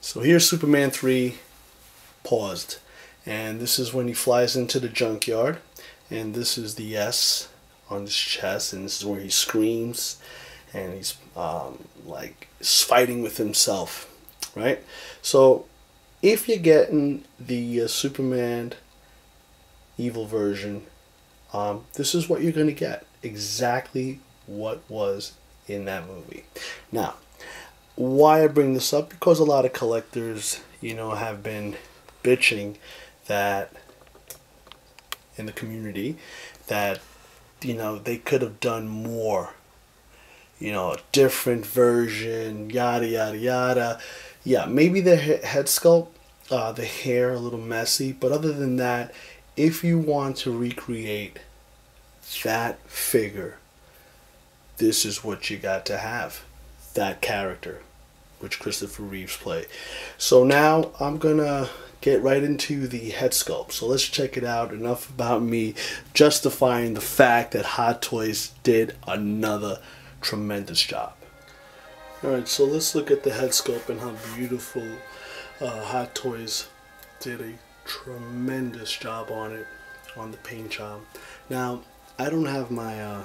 So here's Superman 3 paused, and this is when he flies into the junkyard, and this is the S on his chest, and this is where he screams, and he's like fighting with himself, right? So if you're getting the Superman evil version, this is what you're going to get, exactly what was in that movie. Now, why I bring this up, because a lot of collectors, have been bitching that in the community that, they could have done more, a different version, yada, yada, yada. Yeah, maybe the head sculpt, the hair a little messy, but other than that, if you want to recreate that figure, this is what you got to have. That character, which Christopher Reeves played. So now I'm gonna get right into the head sculpt. So let's check it out. Enough about me justifying the fact that Hot Toys did another tremendous job. Alright, so let's look at the head sculpt and how beautiful Hot Toys did a tremendous job on it, on the paint job. Now, I don't have my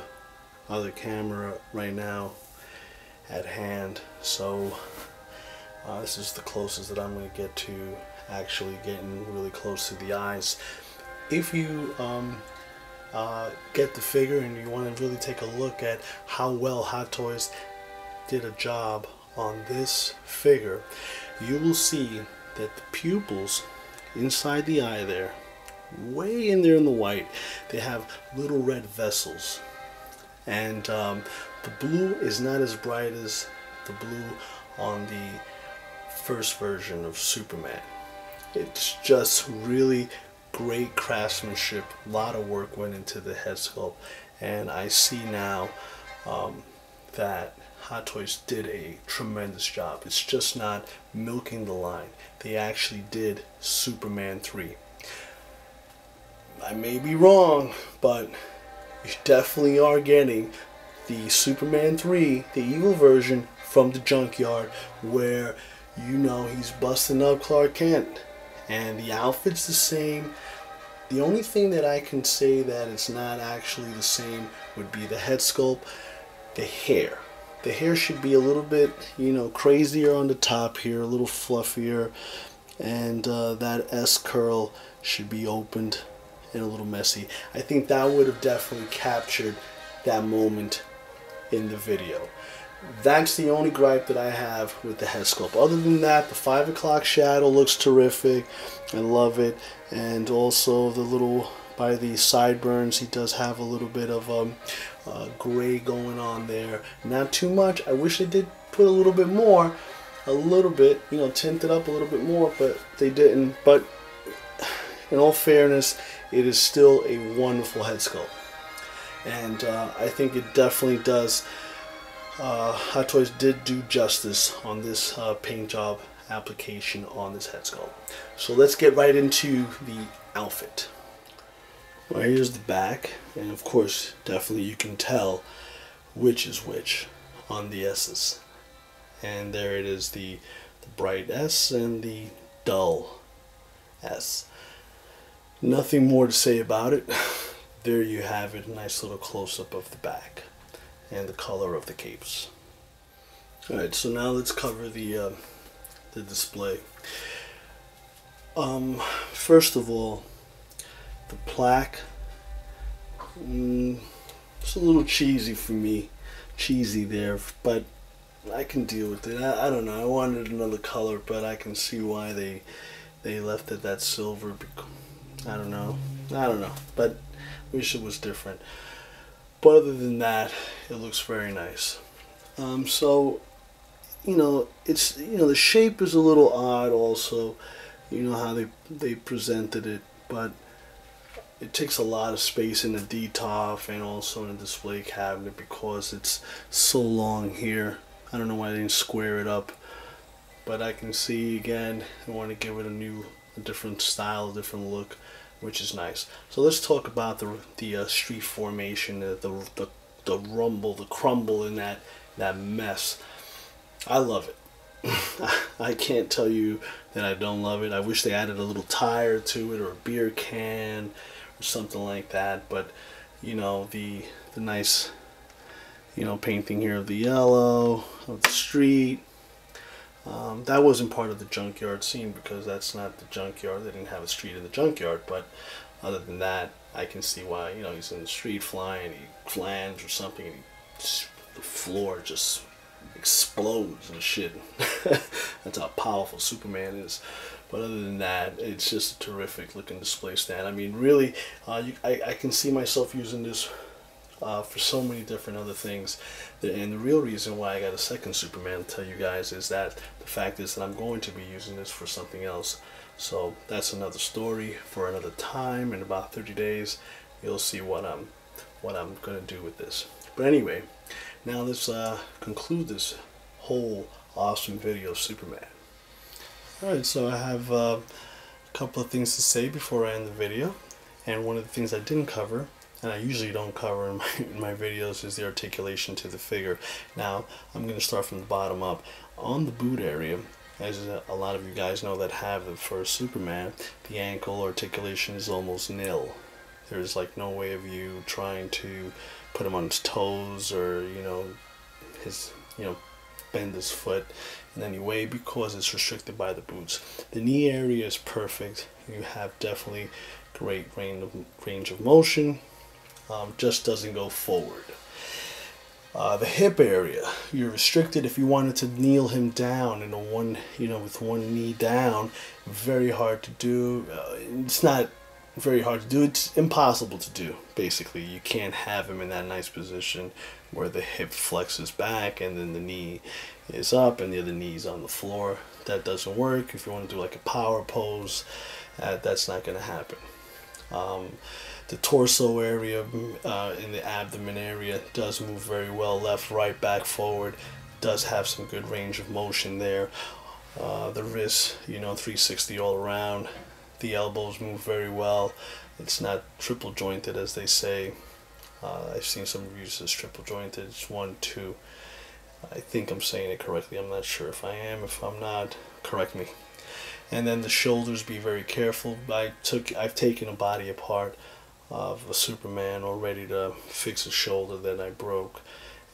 other camera right now at hand, so this is the closest that I'm going to get to actually getting really close to the eyes. If you get the figure and you want to really take a look at how well Hot Toys did a job on this figure, you will see that the pupils inside the eye there, way in there in the white, they have little red vessels, and the blue is not as bright as the blue on the first version of Superman. It's just really great craftsmanship. A lot of work went into the head sculpt, and I see now that Hot Toys did a tremendous job. It's just not milking the line. They actually did Superman 3. I may be wrong, but you definitely are getting the Superman 3, the evil version, from the junkyard, where he's busting up Clark Kent, and the outfit's the same. The only thing that I can say that it's not actually the same would be the head sculpt. The hair. The hair should be a little bit, crazier on the top here, a little fluffier, and that S curl should be opened and a little messy. I think that would have definitely captured that moment in the video. That's the only gripe that I have with the head sculpt. Other than that, the 5 o'clock shadow looks terrific. I love it. And also the little, by the sideburns, he does have a little bit of gray going on there. Not too much. I wish they did put a little bit more. A little bit, tint it up a little bit more, but they didn't. But in all fairness, it is still a wonderful head sculpt. And I think it definitely does. Hot Toys did do justice on this paint job application on this head sculpt. So let's get right into the outfit. Well, here's the back, and of course, definitely you can tell which is which on the S's. And there it is, the bright S and the dull S. Nothing more to say about it. There you have it, nice little close-up of the back and the color of the capes. Alright, so now let's cover the display. First of all, the plaque, it's a little cheesy for me, cheesy there, but I can deal with it. I don't know, I wanted another color, but I can see why they left it that silver. I don't know, but wish it was different. But other than that, it looks very nice. So, it's, the shape is a little odd also, how they presented it, but it takes a lot of space in the D-top and also in the display cabinet because it's so long here. I don't know why they didn't square it up, but I can see again, I want to give it a different style, a different look, which is nice. So let's talk about the street formation, the rumble, the crumble in that mess. I love it. I can't tell you that I don't love it. I wish they added a little tire to it or a beer can or something like that. But you know, the nice, you know, painting here of the yellow of the street. That wasn't part of the junkyard scene because that's not the junkyard. They didn't have a street in the junkyard. But other than that, I can see why. You know, he's in the street flying, he lands or something, and the floor just explodes and shit. That's how powerful Superman is. But other than that, it's just a terrific looking display stand. I mean, really, I can see myself using this for so many different other things. And the real reason why I got a second Superman to tell you guys is that the fact is that I'm going to be using this for something else. So that's another story for another time. In about 30 days, you'll see what I'm gonna do with this. But anyway, now let's conclude this whole awesome video of Superman. Alright, so I have a couple of things to say before I end the video. And one of the things I didn't cover, and I usually don't cover in my videos, is the articulation to the figure. Now, I'm going to start from the bottom up. On the boot area, as a lot of you guys know that have the first Superman, the ankle articulation is almost nil. There's like no way of you trying to put him on his toes or, you know, bend his foot in any way because it's restricted by the boots. The knee area is perfect. You have definitely great range of motion. Just doesn't go forward. The hip area, you're restricted if you wanted to kneel him down in a with one knee down. Very hard to do. It's not very hard to do. It's impossible to do. Basically, you can't have him in that nice position where the hip flexes back and then the knee is up and the other knee's on the floor. That doesn't work. If you want to do like a power pose, that's not going to happen. The torso area in the abdomen area does move very well, left, right, back, forward. Does have some good range of motion there. The wrists, 360 all around. The elbows move very well. It's not triple jointed as they say. I've seen some reviews as triple jointed. It's 1, 2. I think I'm saying it correctly. I'm not sure if I am. If I'm not, correct me. And then the shoulders, be very careful. I've taken a body apart of a Superman already to fix a shoulder that I broke,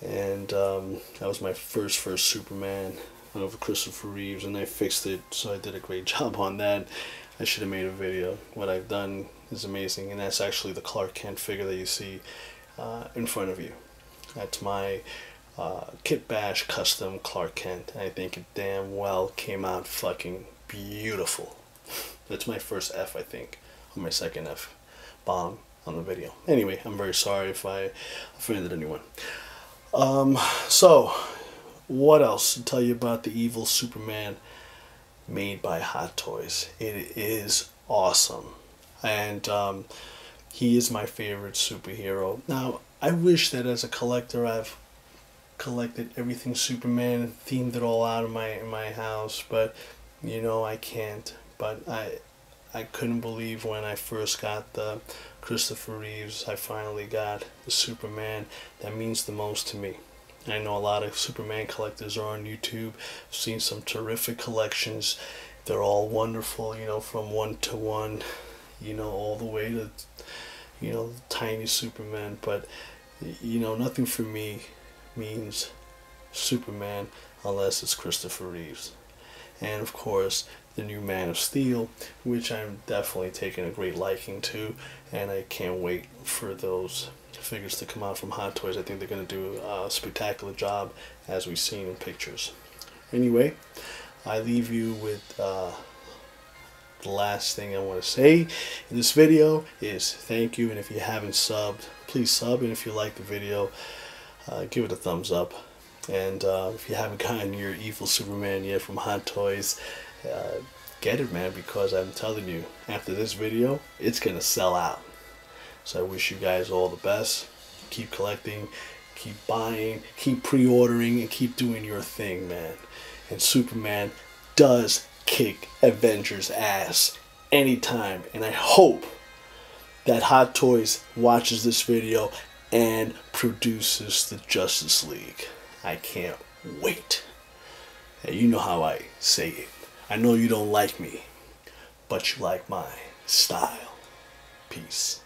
and that was my first Superman of Christopher Reeves, and I fixed it, so I did a great job on that. I should have made a video. What I've done is amazing, and that's actually the Clark Kent figure that you see in front of you. That's my Kit Bash custom Clark Kent. I think it damn well came out fucking beautiful. That's my first F, I think, or my second F bomb on the video. Anyway, I'm very sorry if I offended anyone. So what else to tell you about the evil Superman made by Hot Toys? It is awesome, and he is my favorite superhero. Now, I wish that as a collector I've collected everything Superman, themed it all out in my house, but I can't. But I couldn't believe when I first got the Christopher Reeves, I finally got the Superman that means the most to me. I know a lot of Superman collectors are on YouTube. I've seen some terrific collections. They're all wonderful, from 1 to 1, all the way to, the tiny Superman. But, nothing for me means Superman unless it's Christopher Reeves. And of course, the new Man of Steel, which I'm definitely taking a great liking to, and I can't wait for those figures to come out from Hot Toys. I think they're going to do a spectacular job, as we've seen in pictures. Anyway, I leave you with the last thing I want to say in this video is thank you, and if you haven't subbed, please sub, and if you like the video, give it a thumbs up. And if you haven't gotten your evil Superman yet from Hot Toys, get it, man, because I'm telling you, after this video, it's gonna sell out. So I wish you guys all the best. Keep collecting, keep buying, keep pre-ordering, and keep doing your thing, man. And Superman does kick Avengers ass anytime, and I hope that Hot Toys watches this video and produces the Justice League. I can't wait. And you know how I say it. I know you don't like me, but you like my style. Peace.